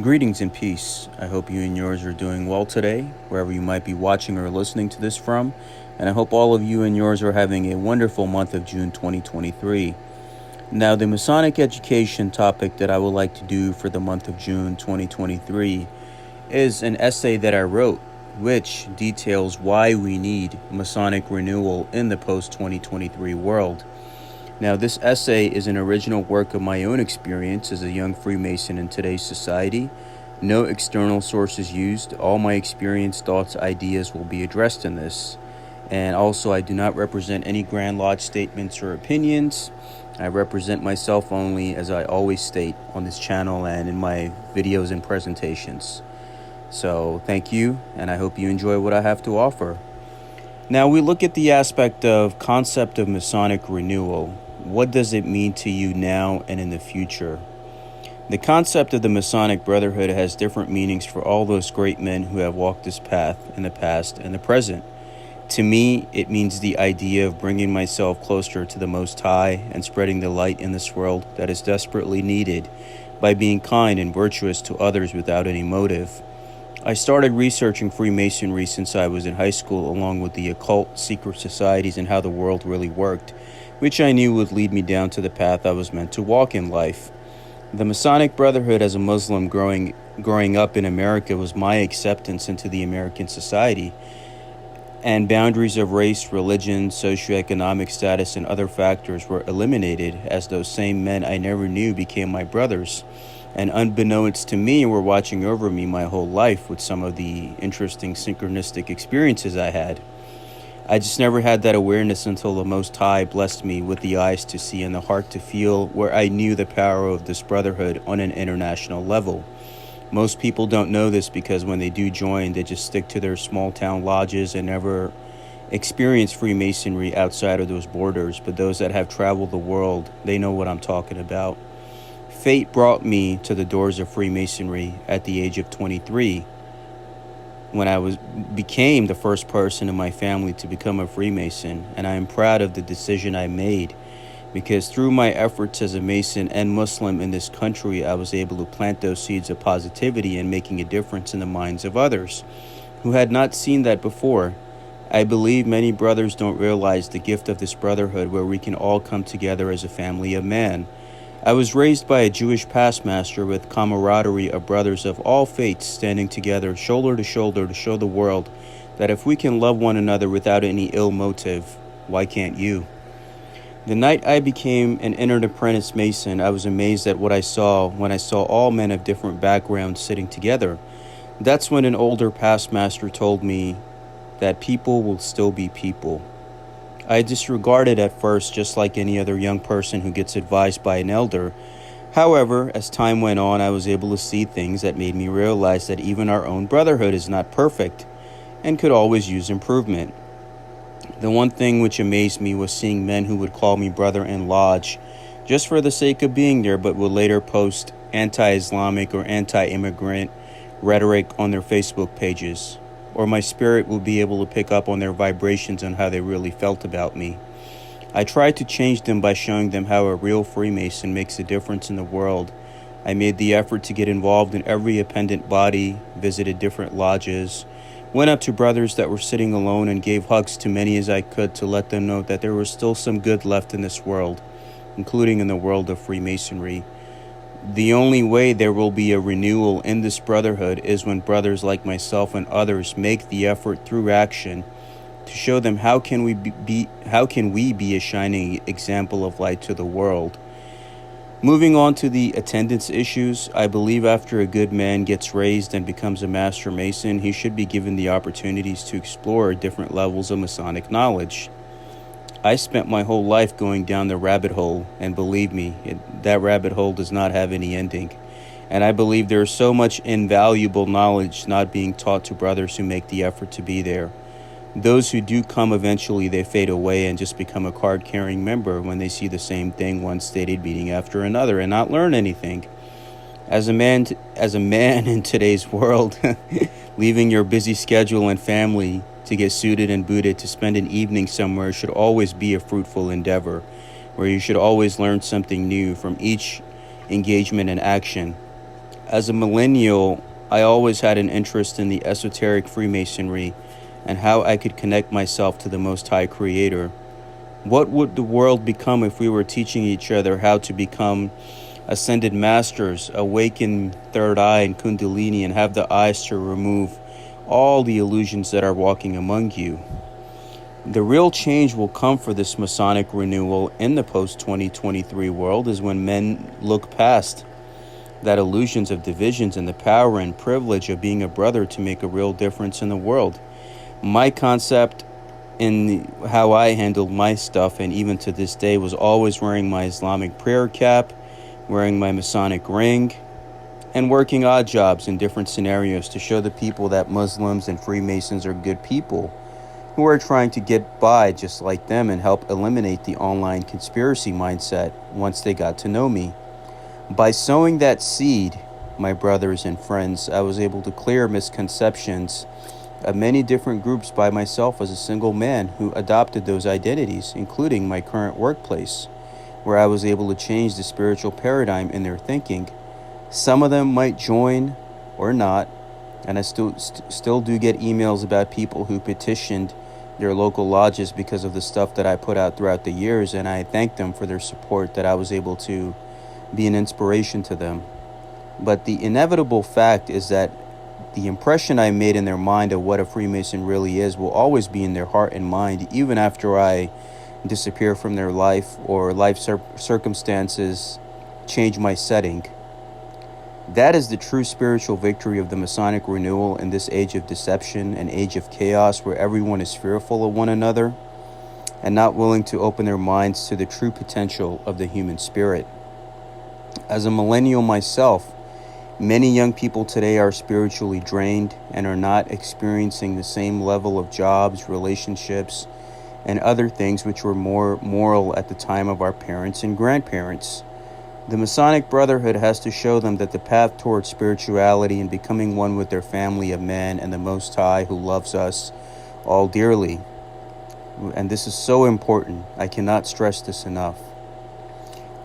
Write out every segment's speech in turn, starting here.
Greetings and peace. I hope you and yours are doing well today, wherever you might be watching or listening to this from. And I hope all of you and yours are having a wonderful month of June 2023. Now, the Masonic education topic that I would like to do for the month of June 2023 is an essay that I wrote, which details why we need Masonic renewal in the post-2023 world. Now, this essay is an original work of my own experience as a young Freemason in today's society. No external sources used. All my experience, thoughts, ideas will be addressed in this. And also, I do not represent any Grand Lodge statements or opinions. I represent myself only, as I always state on this channel and in my videos and presentations. So, thank you, and I hope you enjoy what I have to offer. Now, we look at the aspect of concept of Masonic renewal. What does it mean to you now and in the future? The concept of the Masonic Brotherhood has different meanings for all those great men who have walked this path in the past and the present. To me, it means the idea of bringing myself closer to the Most High and spreading the light in this world that is desperately needed by being kind and virtuous to others without any motive. I started researching Freemasonry since I was in high school, along with the occult, secret societies, and how the world really worked, which I knew would lead me down to the path I was meant to walk in life. The Masonic Brotherhood as a Muslim growing up in America was my acceptance into the American society, and boundaries of race, religion, socioeconomic status, and other factors were eliminated as those same men I never knew became my brothers, and unbeknownst to me were watching over me my whole life with some of the interesting synchronistic experiences I had. I just never had that awareness until the Most High blessed me with the eyes to see and the heart to feel, where I knew the power of this brotherhood on an international level. Most people don't know this because when they do join, they just stick to their small town lodges and never experience Freemasonry outside of those borders. But those that have traveled the world, they know what I'm talking about. Fate brought me to the doors of Freemasonry at the age of 23, when I became the first person in my family to become a Freemason, and I am proud of the decision I made, because through my efforts as a Mason and Muslim in this country, I was able to plant those seeds of positivity and making a difference in the minds of others who had not seen that before. I believe many brothers don't realize the gift of this brotherhood, where we can all come together as a family of man. I was raised by a Jewish past master with camaraderie of brothers of all faiths standing together shoulder to shoulder to show the world that if we can love one another without any ill motive, why can't you? The night I became an entered apprentice Mason, I was amazed at what I saw when I saw all men of different backgrounds sitting together. That's when an older past master told me that people will still be people. I disregarded at first, just like any other young person who gets advised by an elder. However, as time went on, I was able to see things that made me realize that even our own brotherhood is not perfect and could always use improvement. The one thing which amazed me was seeing men who would call me brother in lodge just for the sake of being there, but would later post anti-Islamic or anti-immigrant rhetoric on their Facebook pages, or my spirit will be able to pick up on their vibrations on how they really felt about me. I tried to change them by showing them how a real Freemason makes a difference in the world. I made the effort to get involved in every appendant body, visited different lodges, went up to brothers that were sitting alone and gave hugs to many as I could to let them know that there was still some good left in this world, including in the world of Freemasonry. The only way there will be a renewal in this brotherhood is when brothers like myself and others make the effort through action to show them how can we be a shining example of light to the world. Moving on to the attendance issues, I believe after a good man gets raised and becomes a Master Mason, he should be given the opportunities to explore different levels of Masonic knowledge. I spent my whole life going down the rabbit hole, and believe me, that rabbit hole does not have any ending. And I believe there is so much invaluable knowledge not being taught to brothers who make the effort to be there. Those who do come eventually, they fade away and just become a card-carrying member when they see the same thing one stated meeting after another and not learn anything. As a man in today's world, leaving your busy schedule and family to get suited and booted to spend an evening somewhere should always be a fruitful endeavor, where you should always learn something new from each engagement and action. As a millennial, I always had an interest in the esoteric Freemasonry and how I could connect myself to the Most High Creator. What would the world become if we were teaching each other how to become ascended masters, awaken third eye and kundalini, and have the eyes to remove all the illusions that are walking among you? The real change will come for this Masonic renewal in the post-2023 world is when men look past that illusions of divisions and the power and privilege of being a brother to make a real difference in the world. My concept in how I handled my stuff, and even to this day, was always wearing my Islamic prayer cap, wearing my Masonic ring, and working odd jobs in different scenarios to show the people that Muslims and Freemasons are good people who are trying to get by just like them and help eliminate the online conspiracy mindset once they got to know me. By sowing that seed, my brothers and friends, I was able to clear misconceptions of many different groups by myself as a single man who adopted those identities, including my current workplace, where I was able to change the spiritual paradigm in their thinking. Some of them might join or not, and I still do get emails about people who petitioned their local lodges because of the stuff that I put out throughout the years, and I thank them for their support, that I was able to be an inspiration to them. But the inevitable fact is that the impression I made in their mind of what a Freemason really is will always be in their heart and mind, even after I disappear from their life or life circumstances change my setting. That is the true spiritual victory of the Masonic renewal in this age of deception, an age of chaos where everyone is fearful of one another and not willing to open their minds to the true potential of the human spirit. As a millennial myself, many young people today are spiritually drained and are not experiencing the same level of jobs, relationships, and other things which were more moral at the time of our parents and grandparents. The Masonic Brotherhood has to show them that the path towards spirituality and becoming one with their family of men and the Most High who loves us all dearly. And this is so important. I cannot stress this enough.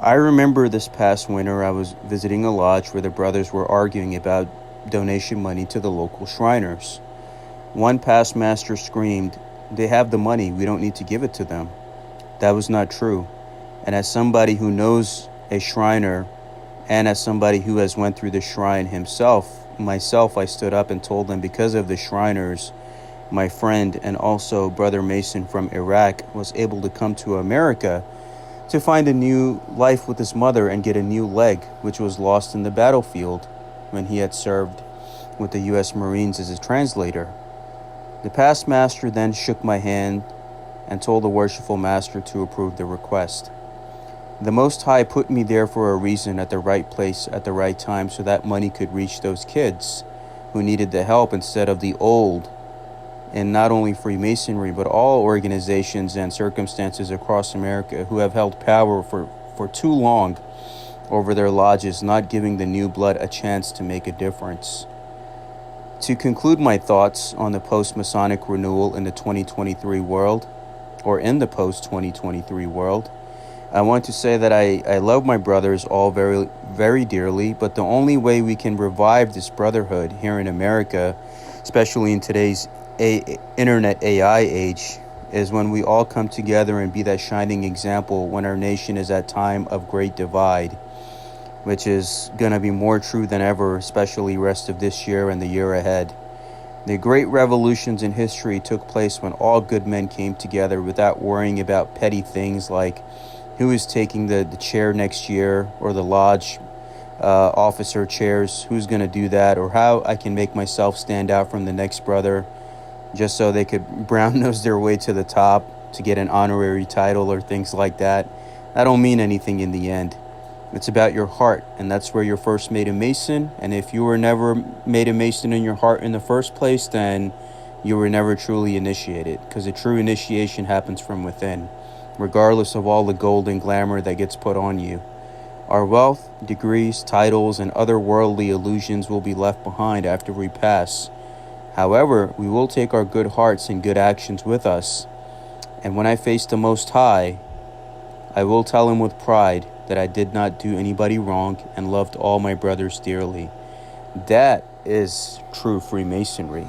I remember this past winter I was visiting a lodge where the brothers were arguing about donation money to the local Shriners. One past master screamed, "They have the money, we don't need to give it to them." That was not true. And as somebody who knows a Shriner, and as somebody who has went through the shrine myself, I stood up and told them because of the Shriners, my friend and also Brother Mason from Iraq was able to come to America to find a new life with his mother and get a new leg, which was lost in the battlefield when he had served with the U.S. Marines as a translator. The past master then shook my hand and told the worshipful master to approve the request. The Most High put me there for a reason, at the right place at the right time, so that money could reach those kids who needed the help instead of the old, and not only Freemasonry, but all organizations and circumstances across America who have held power for too long over their lodges, not giving the new blood a chance to make a difference. To conclude my thoughts on the post-Masonic renewal in the 2023 world, or in the post-2023 world, I want to say that I love my brothers all very, very dearly, but the only way we can revive this brotherhood here in America, especially in today's internet AI age, is when we all come together and be that shining example when our nation is at time of great divide, which is going to be more true than ever, especially rest of this year and the year ahead. The great revolutions in history took place when all good men came together without worrying about petty things like who is taking the chair next year, or the lodge officer chairs, who's going to do that, or how I can make myself stand out from the next brother just so they could brown nose their way to the top to get an honorary title or things like that. That don't mean anything in the end. It's about your heart, and that's where you're first made a Mason. And if you were never made a Mason in your heart in the first place, then you were never truly initiated, because a true initiation happens from within, regardless of all the gold and glamour that gets put on you. Our wealth, degrees, titles, and other worldly illusions will be left behind after we pass. However, we will take our good hearts and good actions with us. And when I face the Most High, I will tell him with pride that I did not do anybody wrong and loved all my brothers dearly. That is true Freemasonry.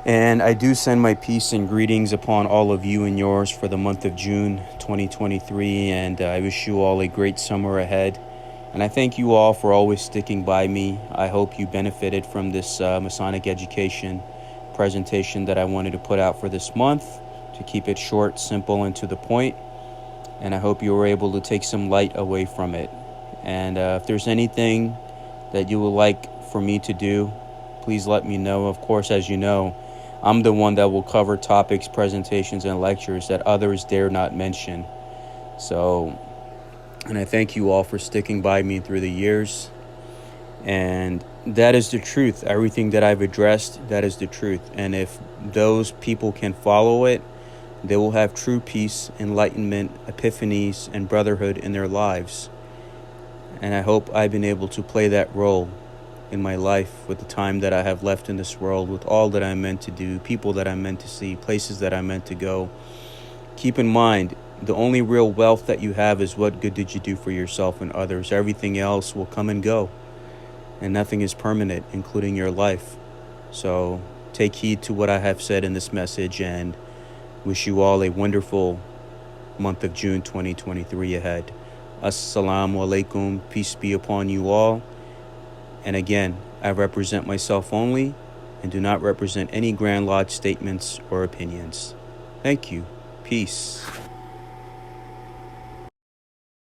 And I do send my peace and greetings upon all of you and yours for the month of June 2023. And I wish you all a great summer ahead. And I thank you all for always sticking by me. I hope you benefited from this Masonic education presentation that I wanted to put out for this month, to keep it short, simple, and to the point. And I hope you were able to take some light away from it. And if there's anything that you would like for me to do, please let me know. Of course, as you know, I'm the one that will cover topics, presentations, and lectures that others dare not mention. And I thank you all for sticking by me through the years. And that is the truth. Everything that I've addressed, that is the truth. And if those people can follow it, they will have true peace, enlightenment, epiphanies, and brotherhood in their lives. And I hope I've been able to play that role in my life with the time that I have left in this world, with all that I'm meant to do, people that I'm meant to see, places that I'm meant to go. Keep in mind, the only real wealth that you have is what good did you do for yourself and others. Everything else will come and go, and nothing is permanent, including your life. So take heed to what I have said in this message, and wish you all a wonderful month of June 2023 ahead. Assalamu alaikum. Peace be upon you all. And again, I represent myself only and do not represent any Grand Lodge statements or opinions. Thank you. Peace.